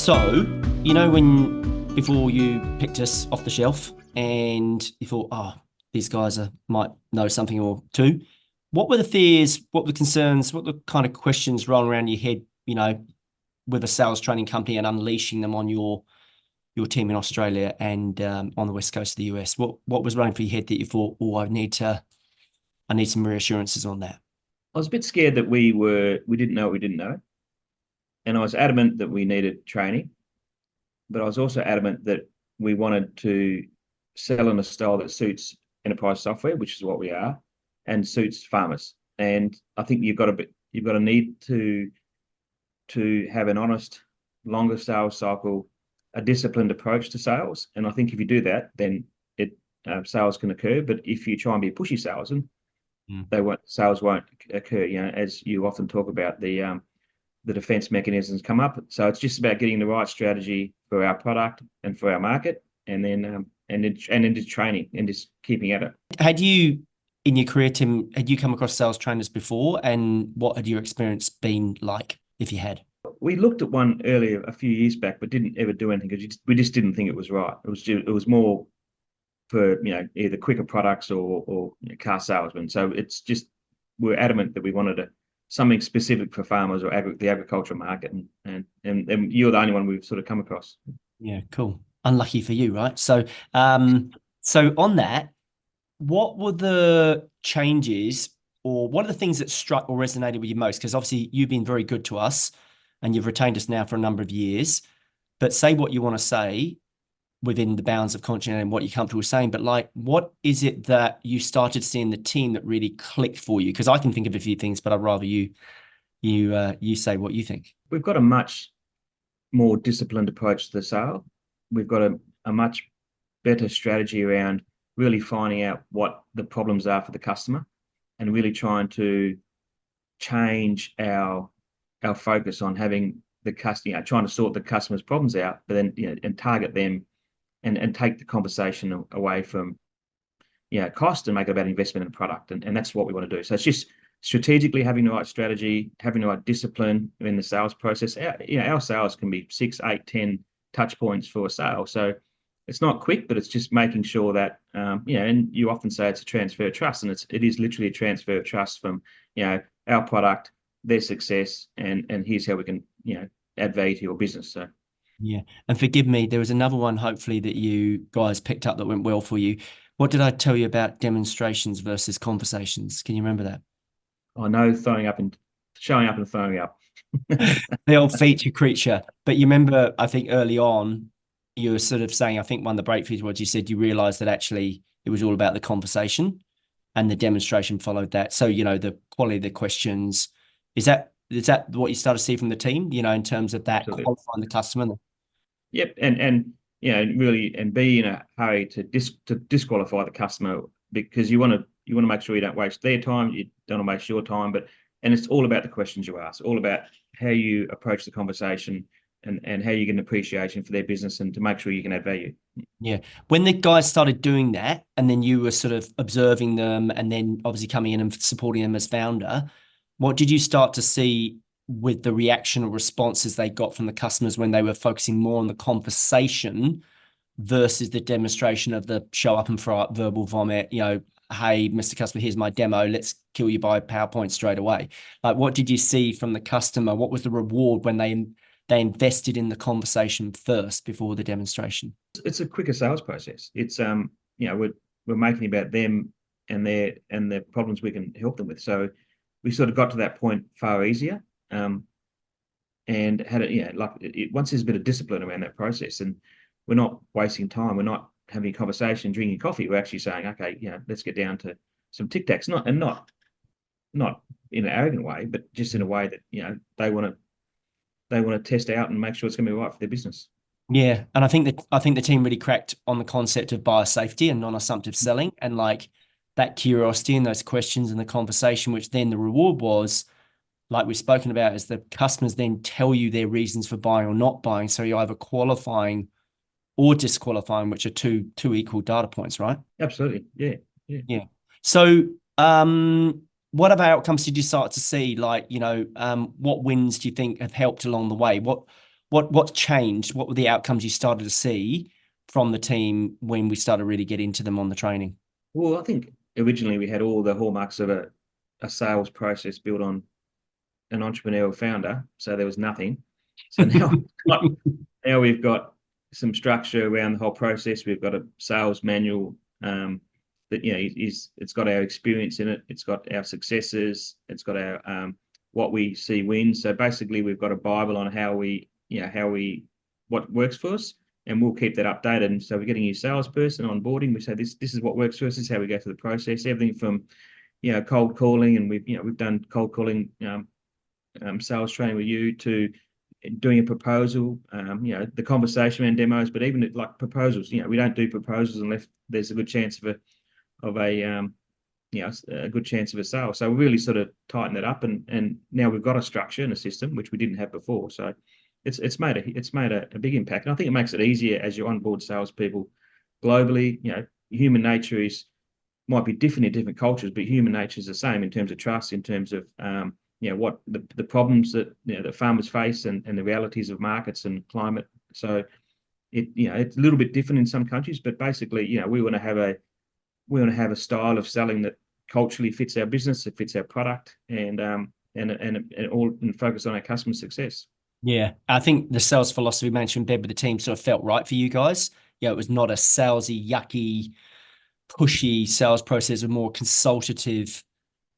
So, when before you picked us off the shelf and you thought, oh, these guys might know something or two, what were the fears, what were the concerns, what were the kind of questions rolling around your head, with a sales training company and unleashing them on your team in Australia and on the west coast of the US? What was running through your head that you thought, oh, I need some reassurances on that? I was a bit scared that we didn't know what we didn't know. And I was adamant that we needed training, but I was also adamant that we wanted to sell in a style that suits enterprise software, which is what we are, and suits farmers. And I think you've got to need to have an honest, longer sales cycle, a disciplined approach to sales. And I think if you do that, then sales can occur. But if you try and be a pushy salesman, sales won't occur. As you often talk about, the defense mechanisms come up. So it's just about getting the right strategy for our product and for our market, and then into training and just keeping at it. Had you, in your career, Tim, come across sales trainers before, and what had your experience been like, if you had? We looked at one earlier a few years back, but didn't ever do anything because we just didn't think it was right. It was more for either quicker products or car salesmen. So it's just we're adamant that we wanted something specific for farmers or the agricultural market, and you're the only one we've sort of come across. Yeah, cool. Unlucky for you, right? So, so on that, what were the changes, or what are the things that struck or resonated with you most? Because obviously you've been very good to us, and you've retained us now for a number of years. But say what you want to say within the bounds of conscience and what you're comfortable saying. But what is it that you started seeing the team that really clicked for you? Because I can think of a few things, but I'd rather you say what you think. We've got a much more disciplined approach to the sale. We've got a much better strategy around really finding out what the problems are for the customer and really trying to change our focus on having the customer, trying to sort the customer's problems out, but then and target them and take the conversation away from cost and make it about investment in the product. And that's what we want to do. So it's just strategically having the right strategy, having the right discipline in the sales process. Our sales can be 6, 8, 10 touch points for a sale. So it's not quick, but it's just making sure that, and you often say it's a transfer of trust, and it is literally a transfer of trust from, our product, their success, and here's how we can, add value to your business. So. Yeah. And forgive me, there was another one, hopefully, that you guys picked up that went well for you. What did I tell you about demonstrations versus conversations? Can you remember that? I know showing up and throwing up. The old feature creature. But you remember, I think early on, you were sort of saying, I think one of the breakthroughs was you said you realized that actually it was all about the conversation and the demonstration followed that. So, the quality of the questions, is that what you started to see from the team, in terms of that Absolutely. qualifying the customer? Yep, and really, and be in a hurry to disqualify the customer, because you want to make sure you don't waste their time, you don't want to waste your time, and it's all about the questions you ask, all about how you approach the conversation and how you get an appreciation for their business and to make sure you can add value. Yeah. When the guys started doing that, and then you were sort of observing them and then obviously coming in and supporting them as founder, what did you start to see with the reaction or responses they got from the customers when they were focusing more on the conversation versus the demonstration of the show up and throw up verbal vomit, hey, Mr. Customer, here's my demo, let's kill you by PowerPoint straight away? What did you see from the customer? What was the reward when they invested in the conversation first before the demonstration? It's a quicker sales process. It's we're making about them and their problems we can help them with. So we sort of got to that point far easier, and had it. Once there's a bit of discipline around that process, and we're not wasting time, we're not having a conversation, drinking coffee. We're actually saying, okay, let's get down to some tic tacs, not in an arrogant way, but just in a way that they want to test out and make sure it's going to be right for their business. Yeah, and I think the team really cracked on the concept of buyer safety and non-assumptive selling, and that curiosity and those questions and the conversation, which then the reward was, like we've spoken about, is the customers then tell you their reasons for buying or not buying. So you're either qualifying or disqualifying, which are two equal data points, right? Absolutely. Yeah. So, what other outcomes did you start to see? What wins do you think have helped along the way? what changed? What were the outcomes you started to see from the team when we started really get into them on the training? Well, I think originally we had all the hallmarks of a sales process built on an entrepreneurial founder, so there was nothing. So now we've got some structure around the whole process. We've got a sales manual that it's got our experience in it. It's got our successes. It's got our what we see wins. So basically, we've got a Bible on what works for us, and we'll keep that updated. And so we're getting a new salesperson onboarding. We say this is what works for us. This is how we go through the process. Everything from cold calling, and we've done cold calling sales training with you to doing a proposal, the conversation and demos, but even like proposals, we don't do proposals unless there's a good chance of a good chance of a sale. So we really sort of tighten that up, and now we've got a structure and a system which we didn't have before. So it's made a big impact, and I think it makes it easier as you onboard salespeople globally. Human nature might be different in different cultures, but human nature is the same in terms of trust, in terms of what the problems that that farmers face, and the realities of markets and climate. So it's a little bit different in some countries, but basically we want to have a style of selling that culturally fits our business, it fits our product, and focus on our customer success. Yeah, I think the sales philosophy mentioned bed with the team sort of felt right for you guys. Yeah, it was not a salesy, yucky, pushy sales process, a more consultative,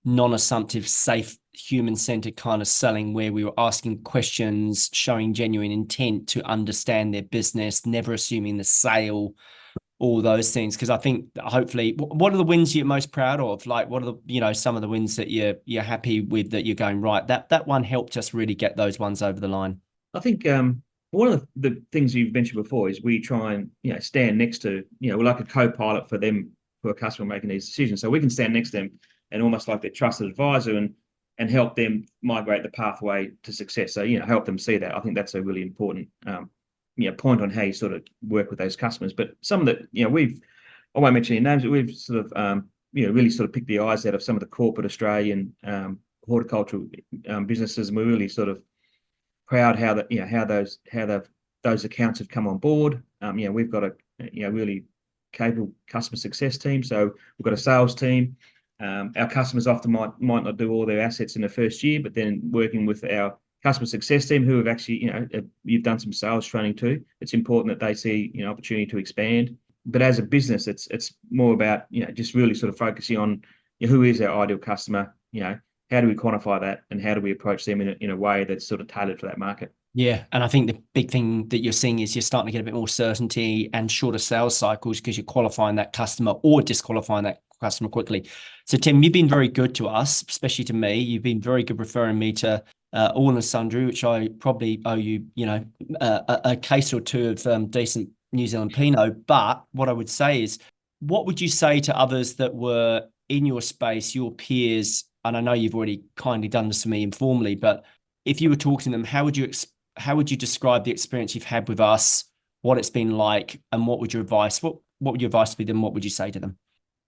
non-assumptive, safe, human-centered kind of selling where we were asking questions, showing genuine intent to understand their business, never assuming the sale, all those things. Because I think hopefully, what are the wins you're most proud of? Like, what are the some of the wins that you're happy with, that you're going, right, that one helped us really get those ones over the line? I think one of the things you've mentioned before is we try and stand next to we're like a co-pilot for them, for a customer making these decisions. So we can stand next to them and almost like their trusted advisor, and help them migrate the pathway to success. So help them see that. I think that's a really important point on how you sort of work with those customers. But some of the I won't mention any names, but we've sort of really sort of picked the eyes out of some of the corporate Australian horticultural businesses, and we're really sort of proud how those accounts have come on board. We've got a really capable customer success team. So we've got a sales team. Our customers often might not do all their assets in the first year, but then working with our customer success team, who have actually, you've done some sales training too. It's important that they see, opportunity to expand. But as a business, it's more about, just really sort of focusing on who is our ideal customer, how do we quantify that, and how do we approach them in a way that's sort of tailored for that market. Yeah, and I think the big thing that you're seeing is you're starting to get a bit more certainty and shorter sales cycles because you're qualifying that customer or disqualifying that customer quickly. So Tim, you've been very good to us, especially to me. You've been very good referring me to all and sundry, which I probably owe you, a case or two of decent New Zealand Pinot. But what I would say is, what would you say to others that were in your space, your peers? And I know you've already kindly done this to me informally, but if you were talking to them, how would you describe the experience you've had with us, what it's been like, and what would your advice be then? What would you say to them?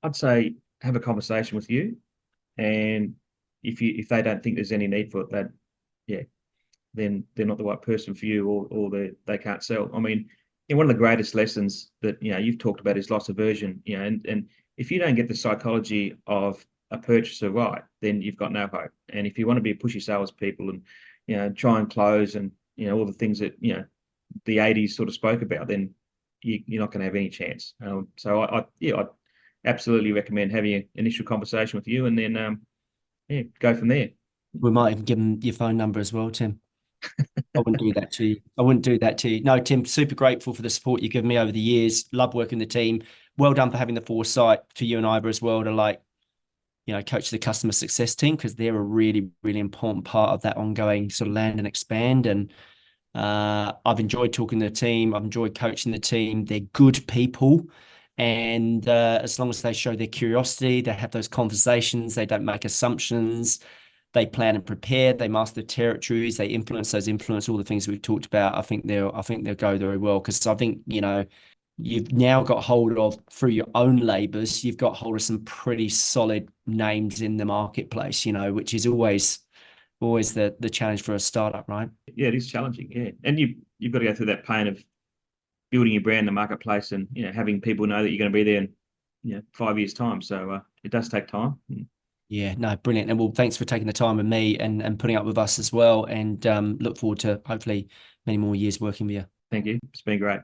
I'd say have a conversation with you, and if they don't think there's any need for it, then they're not the right person for you, or they can't sell. I mean, one of the greatest lessons that you've talked about is loss aversion. And if you don't get the psychology of a purchaser right, then you've got no hope. And if you want to be a pushy salespeople and try and close, and all the things that the 80s sort of spoke about, then you're not going to have any chance. So I absolutely recommend having an initial conversation with you, and then go from there. We might even give them your phone number as well, Tim. I wouldn't do that to you. I wouldn't do that to you. No, Tim, super grateful for the support you've given me over the years. Love working the team. Well done for having the foresight for you and Ivor as well to coach the customer success team, because they're a really, really important part of that ongoing sort of land and expand. And I've enjoyed talking to the team. I've enjoyed coaching the team. They're good people. And as long as they show their curiosity, they have those conversations, they don't make assumptions, they plan and prepare, they master territories, they influence all the things we've talked about. I think they'll go very well, because I think, you've now got hold of, through your own labors, you've got hold of some pretty solid names in the marketplace, which is always the challenge for a startup, right? Yeah, it is challenging. Yeah. And you've got to go through that pain of building your brand in the marketplace, and having people know that you're going to be there in 5 years' time. So it does take time. Yeah, no, brilliant. And well, thanks for taking the time with me and putting up with us as well. And look forward to hopefully many more years working with you. Thank you. It's been great.